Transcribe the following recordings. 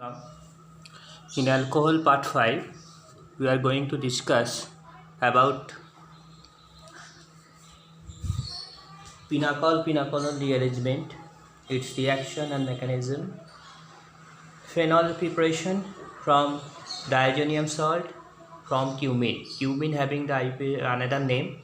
Um, In alcohol part 5, we are going to discuss about pinacol rearrangement, its reaction and mechanism, phenol preparation from diazonium salt from cumin having the another name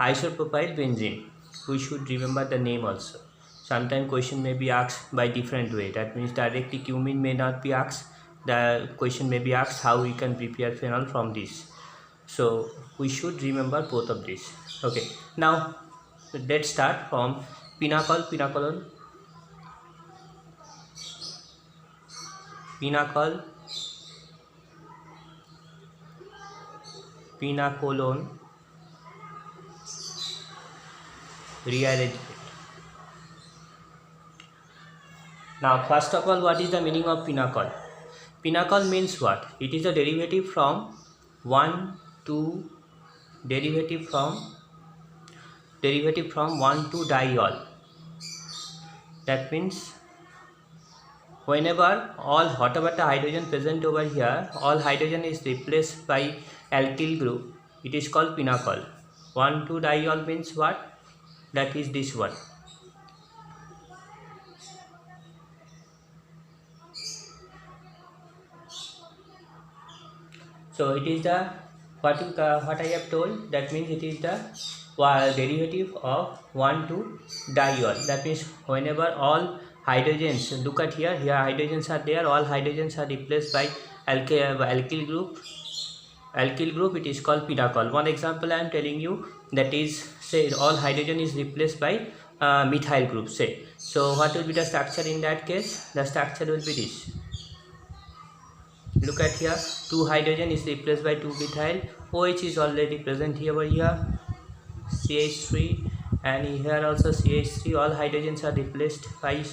isopropyl benzene. We should remember the name also. Sometimes question may be asked by different way. That means directly cumin may not be asked. The question may be asked how we can prepare phenol from this. So we should remember both of these. Okay. Now let's start from pinacolon, pinacolon rearrangement. Now first of all, what is the meaning of pinacol? Pinacol means what? It is a derivative from 1 to derivative from 1 to diol. That means whenever whatever the hydrogen present over here, all hydrogen is replaced by alkyl group, it is called pinacol. 1 to diol means what? That is this one. So it is the what I have told. That means it is the derivative of 1 to diol. That means whenever all hydrogens, look at here hydrogens are there, all hydrogens are replaced by alkyl group, it is called pinacol. One example I am telling you, that is, say all hydrogen is replaced by methyl group, say. So what will be the structure in that case? The structure will be this. Look at here, 2 hydrogen is replaced by 2 methyl. OH is already present here over here, CH3, and here also CH3. All hydrogens are replaced by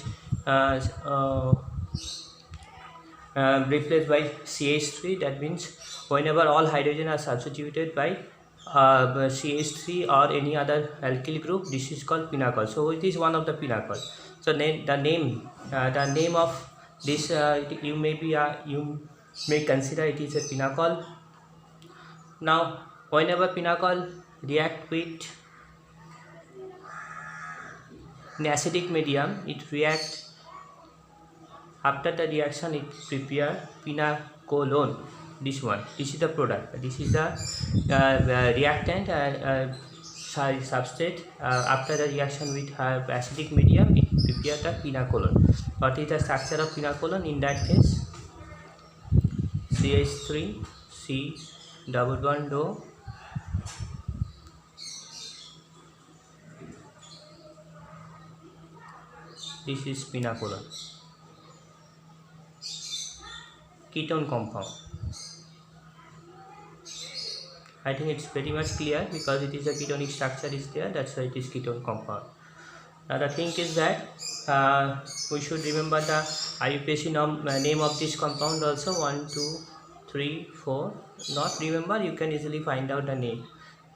CH3. That means whenever all hydrogen are substituted by CH3 or any other alkyl group, this is called pinacol. So it is one of the pinacol. So the name of this, you may consider it is a pinacol. Now whenever pinacol react with an acidic medium, it react. After the reaction, it prepare pinacolone. This is the product. This is the reactant substrate. After the reaction with acidic medium, it prepare the pinacolone. What is the structure of pinacolone? In that case, CH3, C double bond O, this is pinacolone, ketone compound. I think it's pretty much clear because it is a ketonic structure is there, that's why it is ketone compound. Now the thing is that we should remember the IUPAC name of this compound also. 1, 2, 3, 4. Not remember, you can easily find out the name.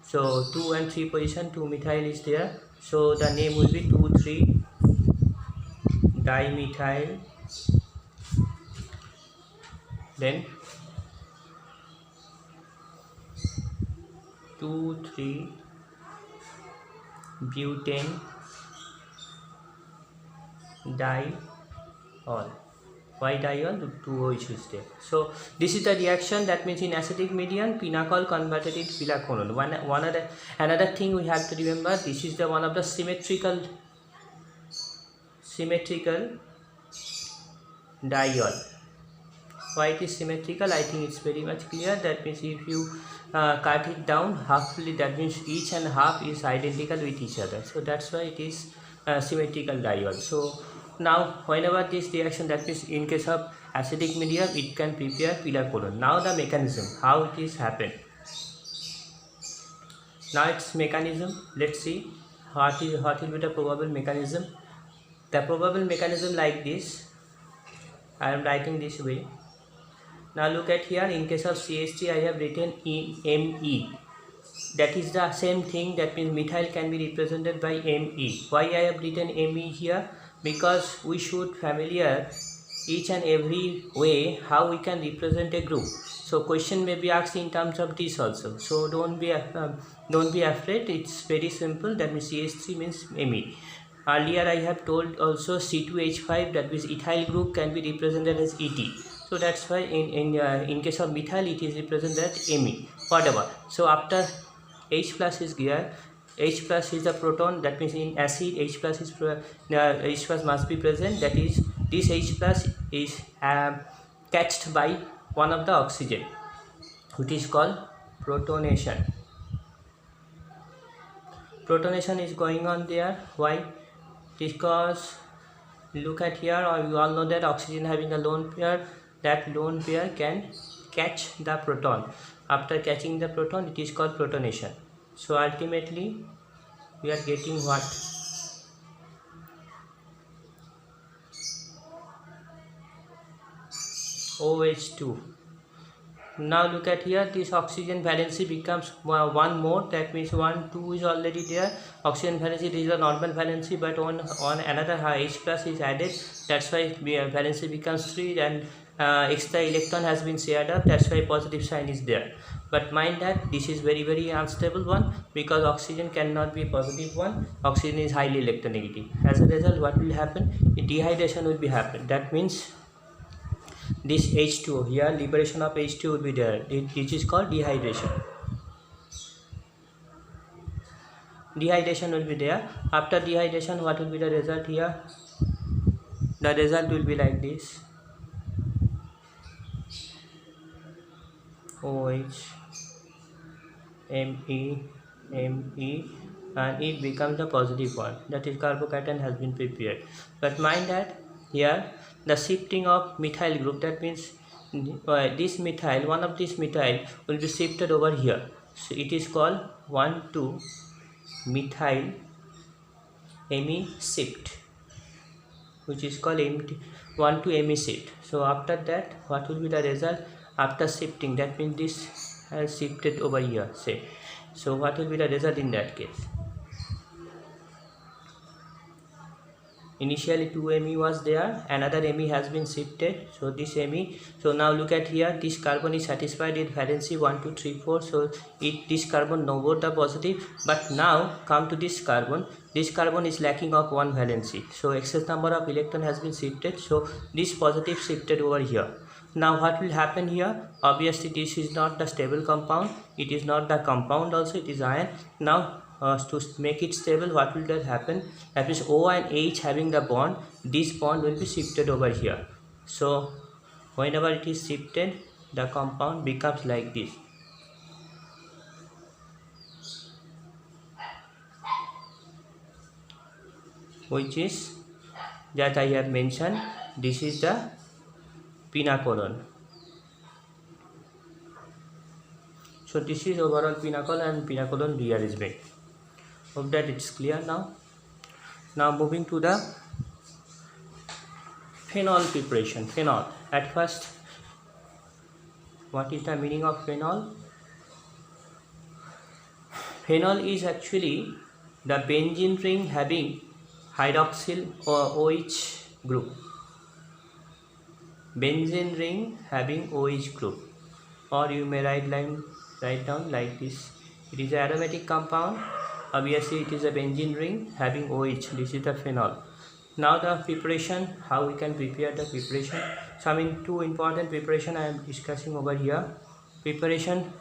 So 2 and 3 position, 2 methyl is there. So the name will be 2,3 dimethyl. Then 2,3 butane diol. Why diol? 2 OH is there. So this is the reaction. That means in acidic medium, pinacol converted into pinacolone. Another thing we have to remember, this is the one of the symmetrical diol. Why it is symmetrical? I think it's very much clear. That means if you cut it down halfly, that means each and half is identical with each other. So that's why it is symmetrical diol. So now whenever this reaction, that means in case of acidic medium, it can prepare pinacolone. Now the mechanism, how it is happen. Now its mechanism, let's see what will be the probable mechanism. The probable mechanism like this, I am writing this way. Now look at here, in case of CH3 I have written Me. That is the same thing, that means methyl can be represented by Me. Why I have written Me here? Because we should familiar each and every way how we can represent a group. So question may be asked in terms of this also. So don't be afraid. It's very simple. That means CH3 means Me. Earlier I have told also C2H5, that means ethyl group can be represented as Et. So that's why in case of methyl it is represented as Me. Whatever. So after H plus is here, H plus is the proton. That means in acid H plus is H plus must be present. That is, this H plus is catched by one of the oxygen, which is called protonation. Protonation is going on there. Why? Because look at here, or you all know that oxygen having a lone pair, that lone pair can catch the proton. After catching the proton, it is called protonation. So ultimately we are getting what? OH2. Now look at here, this oxygen valency becomes one more. That means 1 2 is already there. Oxygen valency is a normal valency, but on another H plus is added. That's why valency becomes 3, and extra electron has been shared up. That's why positive sign is there. But mind that this is very unstable one, because oxygen cannot be positive one. Oxygen is highly electronegative. As a result, what will happen? Dehydration will be happen. That means this H2 here, liberation of H2 will be there. It is called dehydration. Dehydration will be there. After dehydration, what will be the result here? The result will be like this: OH, Me, and it becomes the positive one. That is, carbocation has been prepared. But mind that here the shifting of methyl group, that means this methyl, one of this methyl will be shifted over here. So it is called 1,2-methyl Me shift, which is called 1,2-Me shift. So after that, what will be the result? After shifting, that means this has shifted over here, say. So what will be the result in that case? Initially 2Me was there, another Me has been shifted, so this Me. So now look at here, this carbon is satisfied with valency 1 2 3 4. So this carbon no more the positive. But now come to this carbon is lacking of one valency, so excess number of electron has been shifted. So this positive shifted over here. Now what will happen here? Obviously this is not the stable compound, it is not the compound also, it is ion. Now to make it stable, what will that happen? That means O and H having the bond, this bond will be shifted over here. So whenever it is shifted, the compound becomes like this. Which is that I have mentioned, this is the pinacolon. So this is overall pinacolon and pinacolon rearrangement. Hope that it's clear now. Now moving to the phenol preparation. Phenol. At first, what is the meaning of phenol? Phenol is actually the benzene ring having hydroxyl or OH group. Benzene ring having OH group, or you may write down like this. It is an aromatic compound. Obviously it is a benzene ring having OH. This is the phenol. Now the preparation, how we can prepare the preparation. So two important preparation I am discussing over here. Preparation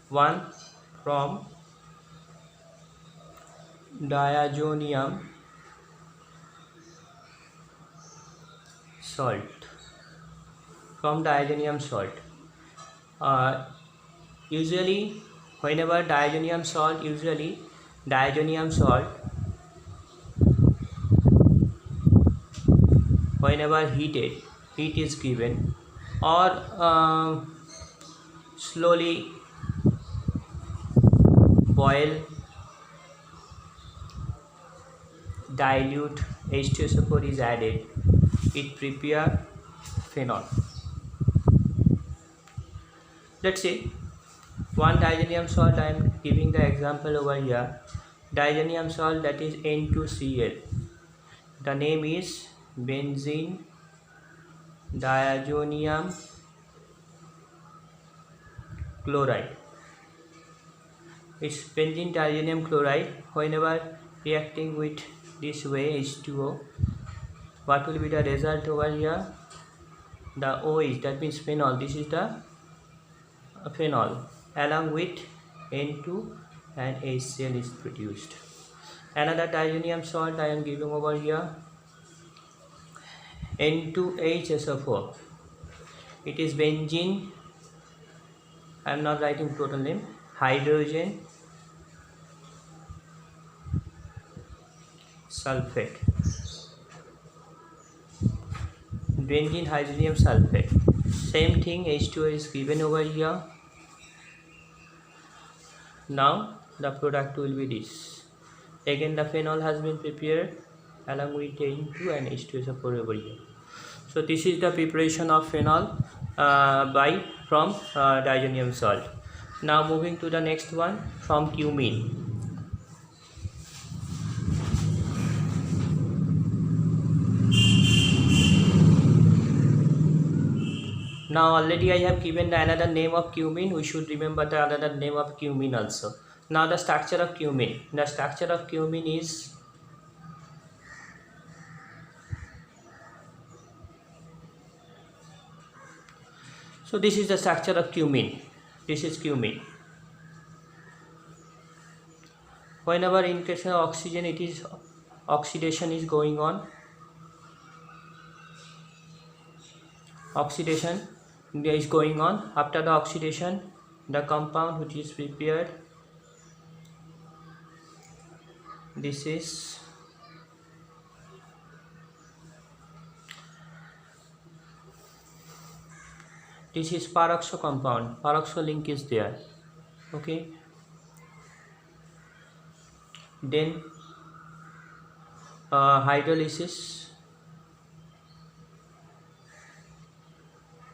1 from diazonium salt. From diazonium salt. Usually whenever diazonium salt whenever heat is given, or slowly boil, dilute H2SO4 is added, it prepare phenol. Let's say one diazonium salt, I am giving the example over here. Diazonium salt, that is N2Cl. The name is benzene diazonium chloride. It's benzene diazonium chloride. Whenever reacting with this way H2O, what will be the result over here? The OH, that means phenol. This is the phenol along with N2 and HCl is produced. Another diazonium salt I am giving over here, N2HSO4. It is benzene, I am not writing total name, hydrogen sulfate, benzene hydrogen sulfate. Same thing, H2O is given over here. Now the product will be this. Again the phenol has been prepared along with N2 and H2SO4 over here. So this is the preparation of phenol from diazonium salt. Now moving to the next one, from cumene. Now already I have given the another name of cumene. We should remember the another name of cumene also. Now the structure of cumene. The structure of cumene is so this is the structure of cumene. This is cumene. Whenever in case of oxygen, it is oxidation is going on. Oxidation is going on. After the oxidation, the compound which is prepared, this is peroxo compound. Peroxo link is there. Okay. Then hydrolysis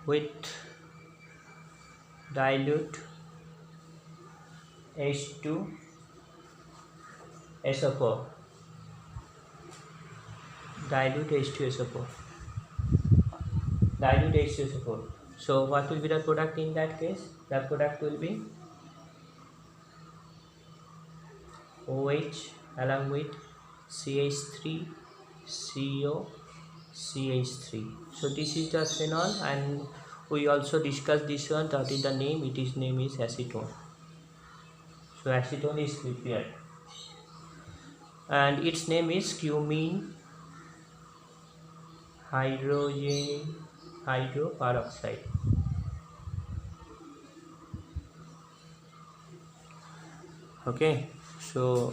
with dilute H2SO4. Dilute H2SO4. So what will be the product in that case? The product will be OH along with CH3 CO CH3. So this is the phenol, and we also discussed this one, that is the name. Its name is acetone. So acetone is prepared and its name is cumene hydrogen hydroperoxide. Okay, so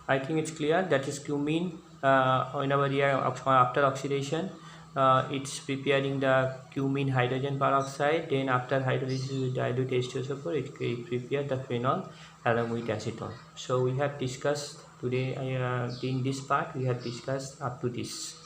I think it's clear. That is cumene. Whenever we are after oxidation, it's preparing the cumene hydrogen peroxide. Then after hydrolysis with dilute H2SO4, it prepares the phenol along with acetone. So we have discussed today, in this part we have discussed up to this.